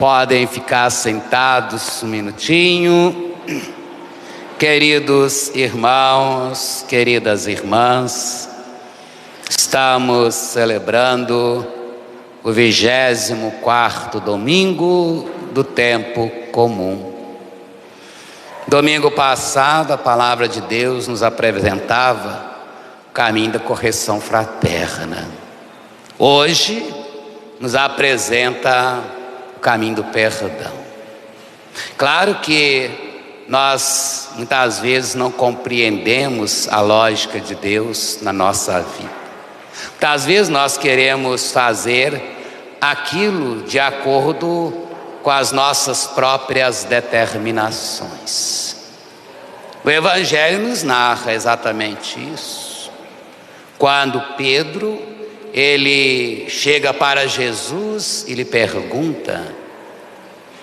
Podem ficar sentados um minutinho. Queridos irmãos, queridas irmãs, estamos celebrando o 24º domingo do tempo comum. Domingo passado, a palavra de Deus nos apresentava o caminho da correção fraterna. Hoje, nos apresenta o caminho do perdão. Claro que nós, muitas vezes, não compreendemos a lógica de Deus na nossa vida. Muitas vezes nós queremos fazer aquilo de acordo com as nossas próprias determinações. O Evangelho nos narra exatamente isso. Quando Pedro, ele chega para Jesus e lhe pergunta: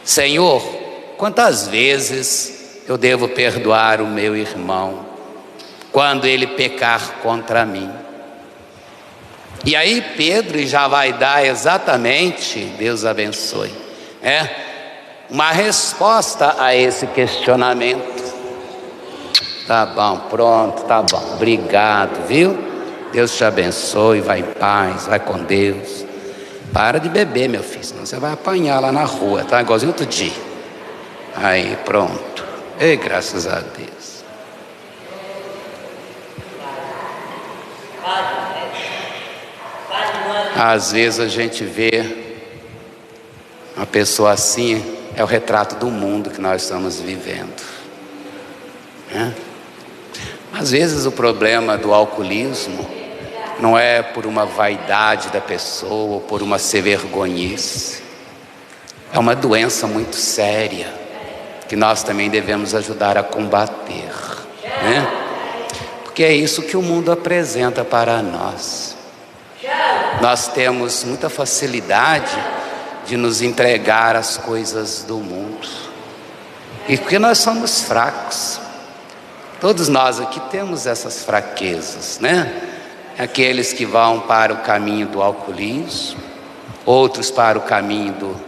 Senhor, quantas vezes eu devo perdoar o meu irmão quando ele pecar contra mim? E aí Pedro já vai dar exatamente, Deus abençoe, uma resposta a esse questionamento. Tá bom, pronto, tá bom, obrigado, viu? Deus te abençoe, vai em paz, vai com Deus. Para de beber, meu filho, senão você vai apanhar lá na rua, tá? Igualzinho outro dia. Aí, pronto. Ei, graças a Deus. Às vezes a gente vê uma pessoa assim, é o retrato do mundo que nós estamos vivendo, né? Às vezes o problema do alcoolismo não é por uma vaidade da pessoa ou por uma vergonhice. É uma doença muito séria que nós também devemos ajudar a combater, né? Porque é isso que o mundo apresenta para nós. Nós temos muita facilidade de nos entregar às coisas do mundo. E porque nós somos fracos. Todos nós aqui temos essas fraquezas, né? Aqueles que vão para o caminho do alcoolismo, outros para o caminho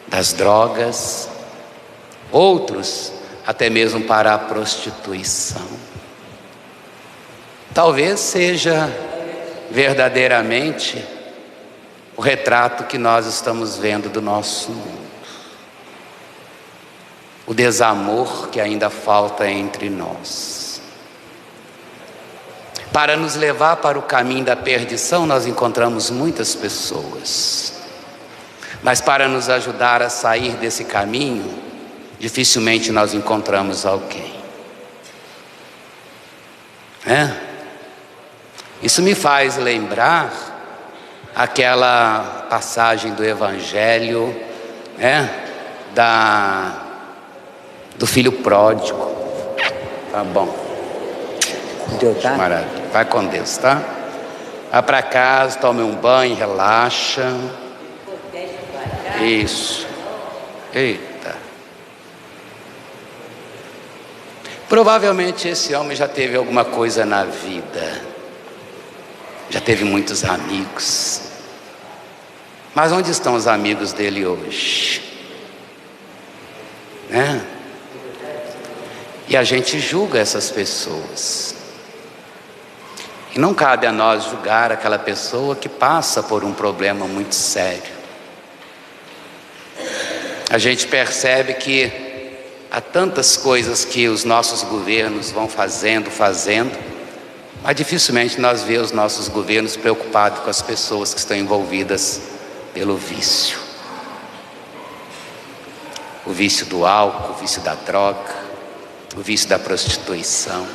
das drogas, outros até mesmo para a prostituição. Talvez seja verdadeiramente o retrato que nós estamos vendo do nosso mundo. O desamor que ainda falta entre nós. Para nos levar para o caminho da perdição, nós encontramos muitas pessoas. Mas para nos ajudar a sair desse caminho, dificilmente nós encontramos alguém. Isso me faz lembrar aquela passagem do Evangelho, do filho pródigo. Tá bom. Deu, tá? Maravilha. Vai com Deus, tá? Vá para casa, tome um banho, relaxa. Isso. Eita. Provavelmente esse homem já teve alguma coisa na vida. Já teve muitos amigos. Mas onde estão os amigos dele hoje? E a gente julga essas pessoas. E não cabe a nós julgar aquela pessoa que passa por um problema muito sério. A gente percebe que há tantas coisas que os nossos governos vão fazendo, mas dificilmente nós vemos os nossos governos preocupados com as pessoas que estão envolvidas pelo vício. O vício do álcool, o vício da droga, o vício da prostituição.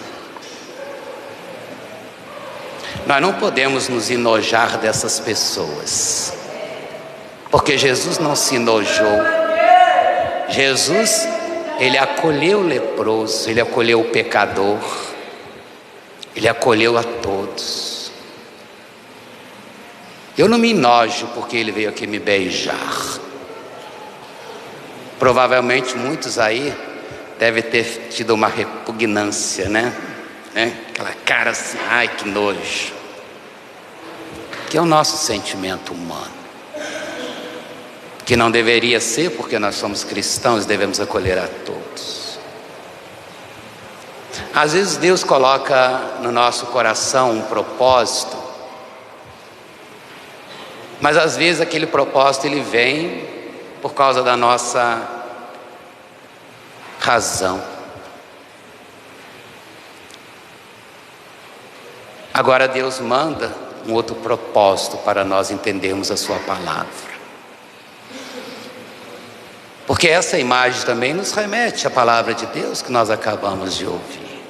Nós não podemos nos enojar dessas pessoas, porque Jesus não se enojou. Jesus, ele acolheu o leproso, ele acolheu o pecador, ele acolheu a todos. Eu não me enojo porque ele veio aqui me beijar. Provavelmente muitos aí devem ter tido uma repugnância, né? Aquela cara assim, ai que nojo. Que é o nosso sentimento humano. que não deveria ser, porque nós somos cristãos, devemos acolher a todos. Às vezes Deus coloca no nosso coração um propósito, mas às vezes aquele propósito ele vem por causa da nossa razão. Agora Deus manda um outro propósito para nós entendermos a sua palavra. Porque essa imagem também nos remete à palavra de Deus que nós acabamos de ouvir.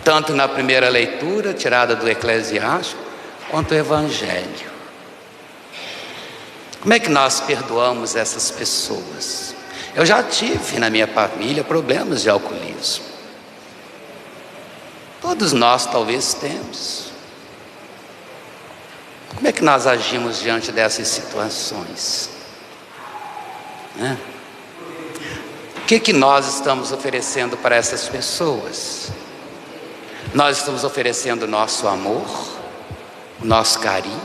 Tanto na primeira leitura, tirada do Eclesiástico, quanto o Evangelho. Como é que nós perdoamos essas pessoas? Eu já tive na minha família problemas de alcoolismo. Todos nós talvez temos. Como é que nós agimos diante dessas situações? O que nós estamos oferecendo para essas pessoas? Nós estamos oferecendo o nosso amor, o nosso carinho,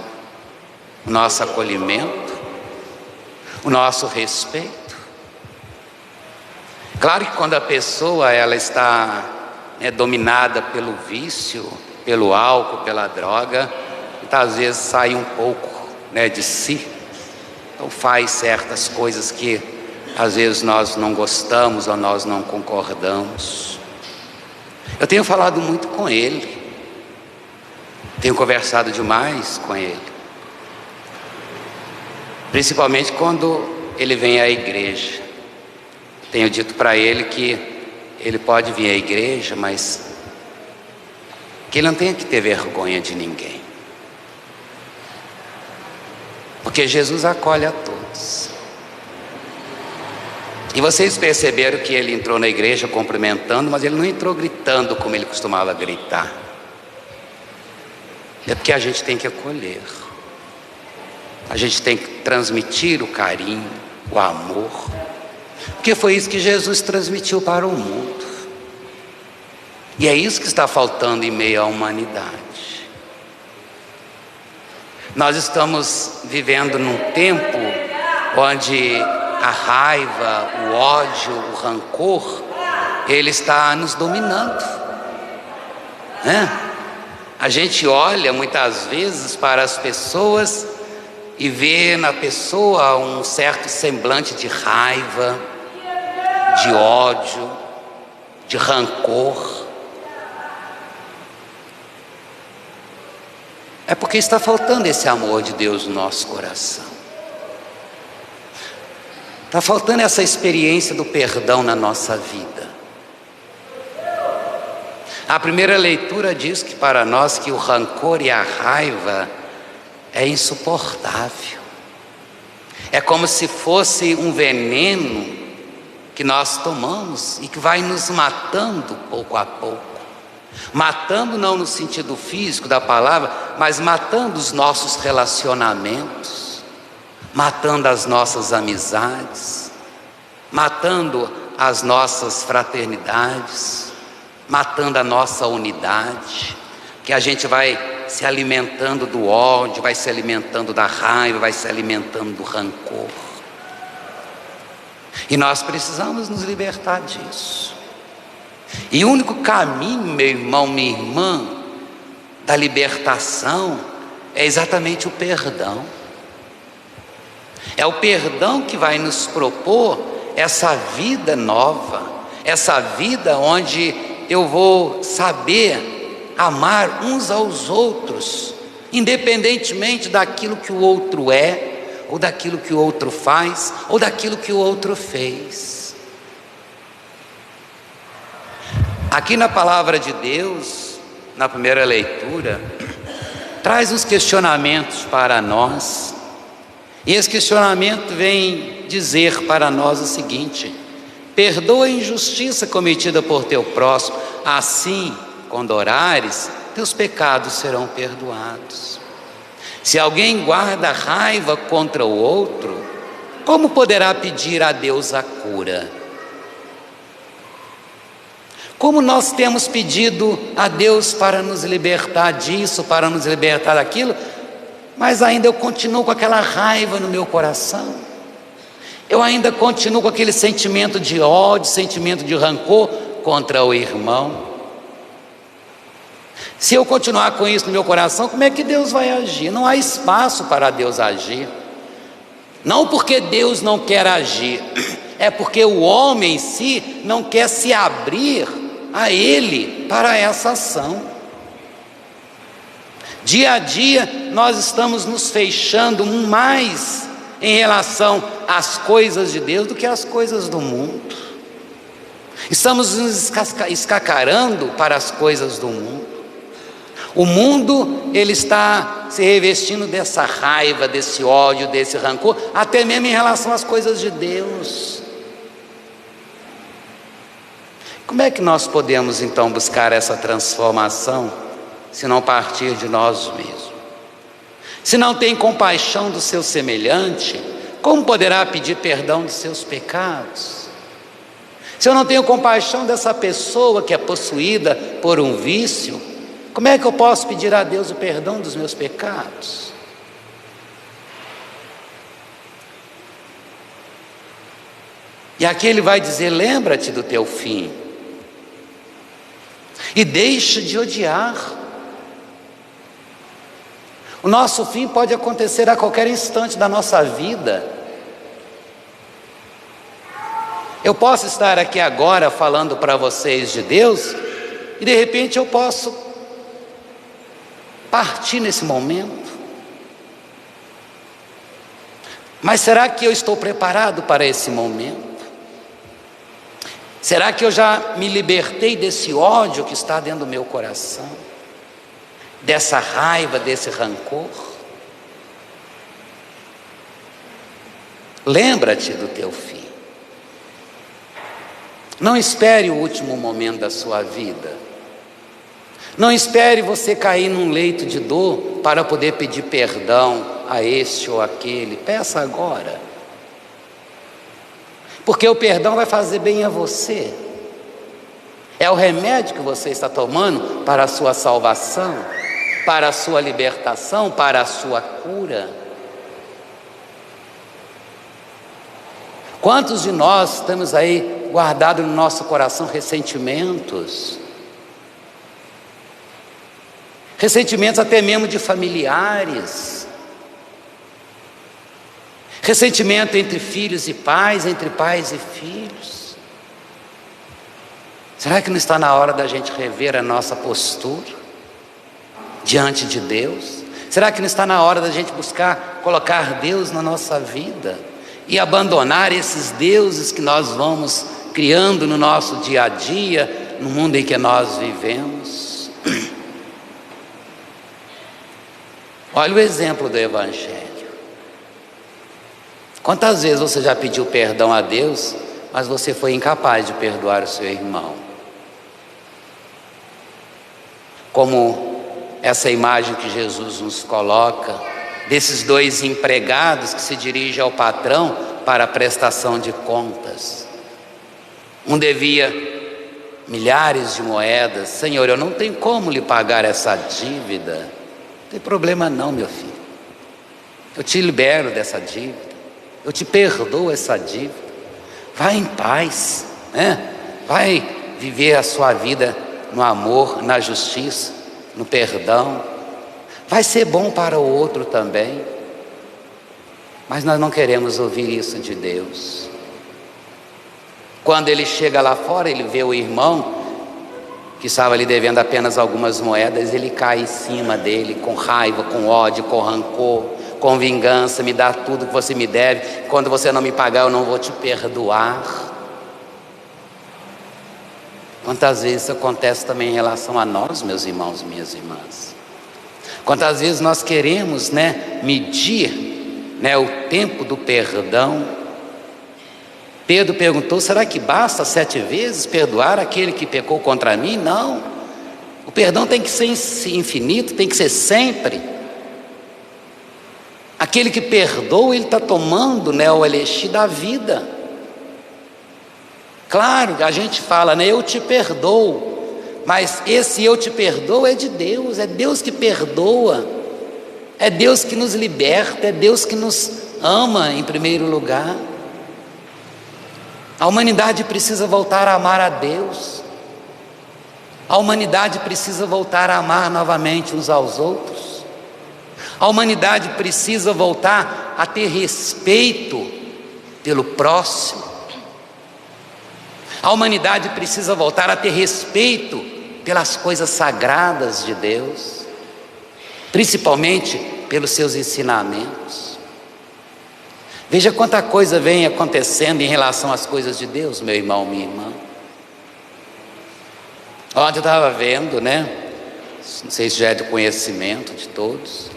o nosso acolhimento, o nosso respeito. Claro que quando a pessoa ela está dominada pelo vício, pelo álcool, pela droga, muitas vezes sai um pouco de si, então faz certas coisas que às vezes nós não gostamos ou nós não concordamos. Eu tenho falado muito com ele, tenho conversado demais com ele, principalmente quando ele vem à igreja. Tenho dito para ele que ele pode vir à igreja, mas que ele não tenha que ter vergonha de ninguém, porque Jesus acolhe a todos. E vocês perceberam que ele entrou na igreja cumprimentando, mas ele não entrou gritando como ele costumava gritar. É porque a gente tem que acolher, a gente tem que transmitir o carinho, o amor, porque foi isso que Jesus transmitiu para o mundo. E é isso que está faltando em meio à humanidade. Nós estamos vivendo num tempo onde a raiva, o ódio, o rancor, ele está nos dominando, A gente olha muitas vezes para as pessoas e vê na pessoa um certo semblante de raiva, de ódio, de rancor. É porque está faltando esse amor de Deus no nosso coração. Está faltando essa experiência do perdão na nossa vida. A primeira leitura diz que para nós que o rancor e a raiva é insuportável. É como se fosse um veneno que nós tomamos e que vai nos matando pouco a pouco. Matando não no sentido físico da palavra, mas matando os nossos relacionamentos, matando as nossas amizades, matando as nossas fraternidades, matando a nossa unidade, que a gente vai se alimentando do ódio, vai se alimentando da raiva, vai se alimentando do rancor. E nós precisamos nos libertar disso. E o único caminho, meu irmão, minha irmã, da libertação é exatamente o perdão. É o perdão que vai nos propor essa vida nova, essa vida onde eu vou saber amar uns aos outros, independentemente daquilo que o outro é, ou daquilo que o outro faz, ou daquilo que o outro fez. Aqui na palavra de Deus, na primeira leitura, traz uns questionamentos para nós. E esse questionamento vem dizer para nós o seguinte: perdoa a injustiça cometida por teu próximo, assim, quando orares, teus pecados serão perdoados. Se alguém guarda raiva contra o outro, como poderá pedir a Deus a cura? Como nós temos pedido a Deus para nos libertar disso, para nos libertar daquilo, mas ainda eu continuo com aquela raiva no meu coração, eu ainda continuo com aquele sentimento de ódio, sentimento de rancor contra o irmão. Se eu continuar com isso no meu coração, como é que Deus vai agir? Não há espaço para Deus agir. Não porque Deus não quer agir, é porque o homem em si não quer se abrir a Ele para essa ação. Dia a dia nós estamos nos fechando mais em relação às coisas de Deus do que às coisas do mundo. Estamos nos escacarando para as coisas do mundo. O mundo, ele está se revestindo dessa raiva, desse ódio, desse rancor, até mesmo em relação às coisas de Deus. Como é que nós podemos então buscar essa transformação, se não partir de nós mesmos? Se não tem compaixão do seu semelhante, como poderá pedir perdão dos seus pecados? Se eu não tenho compaixão dessa pessoa que é possuída por um vício, como é que eu posso pedir a Deus o perdão dos meus pecados? E aqui ele vai dizer: lembra-te do teu fim e deixa de odiar. O nosso fim pode acontecer a qualquer instante da nossa vida. Eu posso estar aqui agora falando para vocês de Deus, e de repente eu posso partir nesse momento. Mas será que eu estou preparado para esse momento? Será que eu já me libertei desse ódio que está dentro do meu coração? Dessa raiva, desse rancor? Lembra-te do teu fim. Não espere o último momento da sua vida. Não espere você cair num leito de dor para poder pedir perdão a este ou aquele. Peça agora. Porque o perdão vai fazer bem a você. É o remédio que você está tomando para a sua salvação, para a sua libertação, para a sua cura. Quantos de nós temos aí guardado no nosso coração ressentimentos? Ressentimentos até mesmo de familiares, ressentimento entre filhos e pais, entre pais e filhos. Será que não está na hora da gente rever a nossa postura diante de Deus? Será que não está na hora da gente buscar colocar Deus na nossa vida e abandonar esses deuses que nós vamos criando no nosso dia a dia, no mundo em que nós vivemos? Olha o exemplo do Evangelho. Quantas vezes você já pediu perdão a Deus, mas você foi incapaz de perdoar o seu irmão? Como essa imagem que Jesus nos coloca, desses dois empregados que se dirigem ao patrão para a prestação de contas. Um devia milhares de moedas. Senhor, eu não tenho como lhe pagar essa dívida. Não tem problema não, meu filho. Eu te libero dessa dívida. Eu te perdoo essa dívida. Vai em paz, né? Vai viver a sua vida no amor, na justiça, no perdão. Vai ser bom para o outro também. Mas nós não queremos ouvir isso de Deus. Quando ele chega lá fora, ele vê o irmão que estava lhe devendo apenas algumas moedas, ele cai em cima dele com raiva, com ódio, com rancor, com vingança. Me dá tudo que você me deve, quando você não me pagar eu não vou te perdoar. Quantas vezes isso acontece também em relação a nós, meus irmãos, minhas irmãs? Quantas vezes nós queremos, medir, o tempo do perdão? Pedro perguntou: será que basta 7 vezes perdoar aquele que pecou contra mim? Não, o perdão tem que ser infinito, tem que ser sempre. Aquele que perdoa, ele está tomando o elixir da vida. Claro, a gente fala, eu te perdoo, mas esse eu te perdoo é de Deus, é Deus que perdoa. É Deus que nos liberta, é Deus que nos ama em primeiro lugar. A humanidade precisa voltar a amar a Deus. A humanidade precisa voltar a amar novamente uns aos outros. A humanidade precisa voltar a ter respeito pelo próximo. A humanidade precisa voltar a ter respeito pelas coisas sagradas de Deus, principalmente pelos seus ensinamentos. Veja quanta coisa vem acontecendo em relação às coisas de Deus, meu irmão, minha irmã. Ontem eu estava vendo, não sei se já é do conhecimento de todos,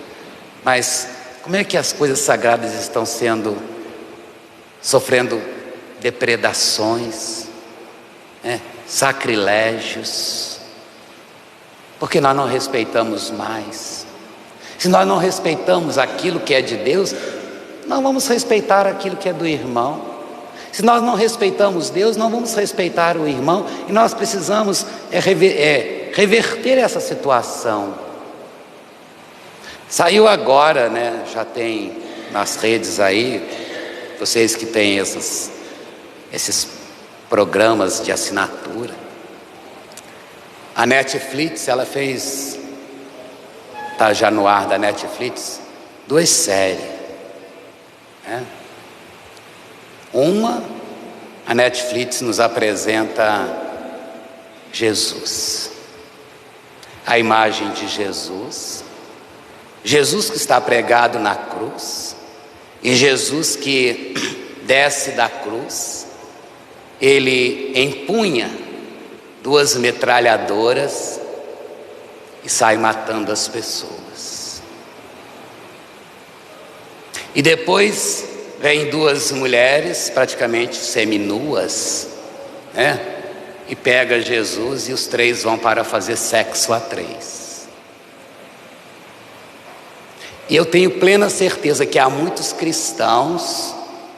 mas como é que as coisas sagradas estão sofrendo depredações, sacrilégios, porque nós não respeitamos mais. Se nós não respeitamos aquilo que é de Deus, não vamos respeitar aquilo que é do irmão. Se nós não respeitamos Deus, não vamos respeitar o irmão. E nós precisamos reverter essa situação. Saiu agora, já tem nas redes aí, vocês que têm esses programas de assinatura. A Netflix, ela fez, está já no ar da Netflix, 2 séries. Uma, a Netflix nos apresenta Jesus, a imagem de Jesus, Jesus que está pregado na cruz, e Jesus que desce da cruz, ele empunha 2 metralhadoras e sai matando as pessoas. E depois vem 2 mulheres praticamente seminuas, e pega Jesus e os 3 vão para fazer sexo a 3. E eu tenho plena certeza que há muitos cristãos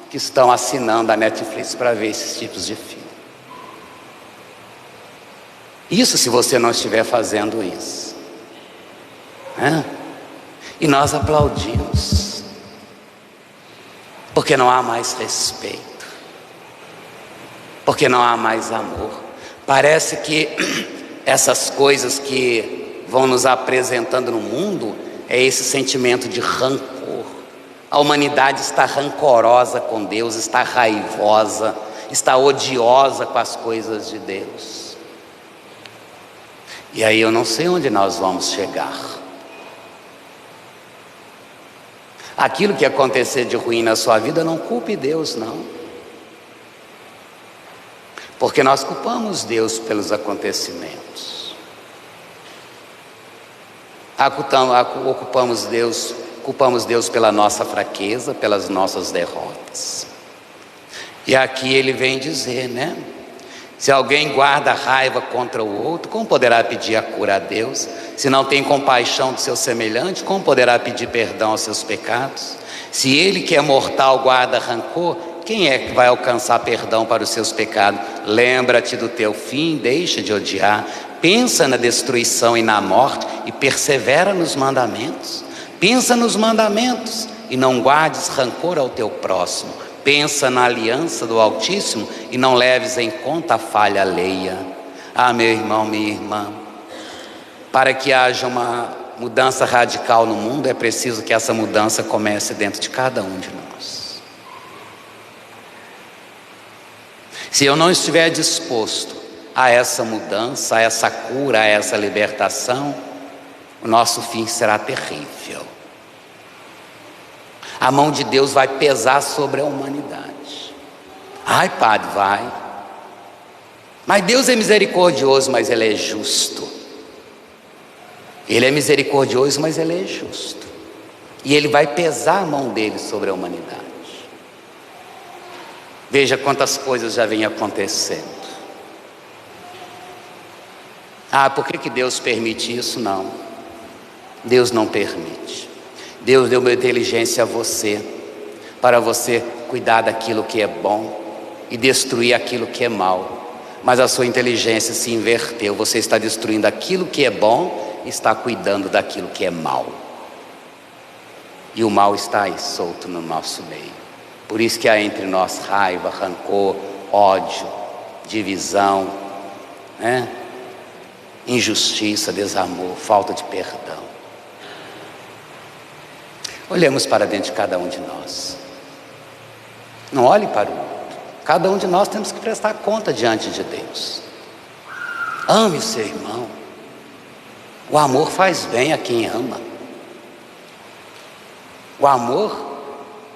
que estão assinando a Netflix para ver esses tipos de filme. Isso se você não estiver fazendo isso. E nós aplaudimos, porque não há mais respeito, porque não há mais amor. Parece que essas coisas que vão nos apresentando no mundo é esse sentimento de rancor. A humanidade está rancorosa com Deus, está raivosa, está odiosa com as coisas de Deus. E aí eu não sei onde nós vamos chegar. Aquilo que acontecer de ruim na sua vida, não culpe Deus, não. Porque nós culpamos Deus pelos acontecimentos. Culpamos Deus pela nossa fraqueza, pelas nossas derrotas. E aqui ele vem dizer, se alguém guarda raiva contra o outro, como poderá pedir a cura a Deus? Se não tem compaixão do seu semelhante, como poderá pedir perdão aos seus pecados? Se ele que é mortal guarda rancor, quem é que vai alcançar perdão para os seus pecados? Lembra-te do teu fim, deixa de odiar, pensa na destruição e na morte e persevera nos mandamentos. Pensa nos mandamentos e não guardes rancor ao teu próximo. Pensa na aliança do Altíssimo e não leves em conta a falha alheia. Meu irmão, minha irmã, para que haja uma mudança radical no mundo, é preciso que essa mudança comece dentro de cada um de nós. Se eu não estiver disposto a essa mudança, a essa cura, a essa libertação, o nosso fim será terrível. A mão de Deus vai pesar sobre a humanidade. Padre, vai. Mas Deus é misericordioso, mas Ele é justo. Ele é misericordioso, mas Ele é justo. E Ele vai pesar a mão dele sobre a humanidade. Veja quantas coisas já vêm acontecendo. Por que Deus permite isso? Não. Deus não permite. Deus deu uma inteligência a você, para você cuidar daquilo que é bom e destruir aquilo que é mal. Mas a sua inteligência se inverteu. Você está destruindo aquilo que é bom e está cuidando daquilo que é mal. E o mal está aí solto no nosso meio. Por isso que há entre nós raiva, rancor, ódio, divisão, né? Injustiça, desamor, falta de perdão. Olhemos para dentro de cada um de nós. Não olhe para o outro. Cada um de nós temos que prestar conta diante de Deus. Ame o seu irmão. O amor faz bem a quem ama. O amor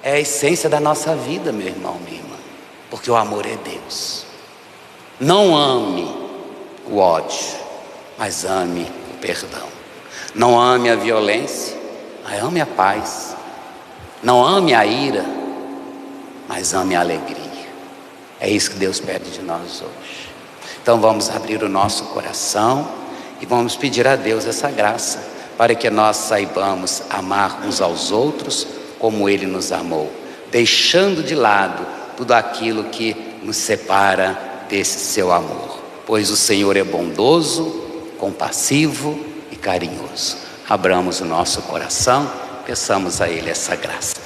é a essência da nossa vida, meu irmão, minha irmã. Porque o amor é Deus. Não ame o ódio, mas ame o perdão. Não ame a violência, mas ame a paz. Não ame a ira, mas ame a alegria. É isso que Deus pede de nós hoje. Então vamos abrir o nosso coração e vamos pedir a Deus essa graça, para que nós saibamos amar uns aos outros como Ele nos amou, deixando de lado tudo aquilo que nos separa desse seu amor, pois o Senhor é bondoso, compassivo e carinhoso. Abramos o nosso coração, peçamos a Ele essa graça.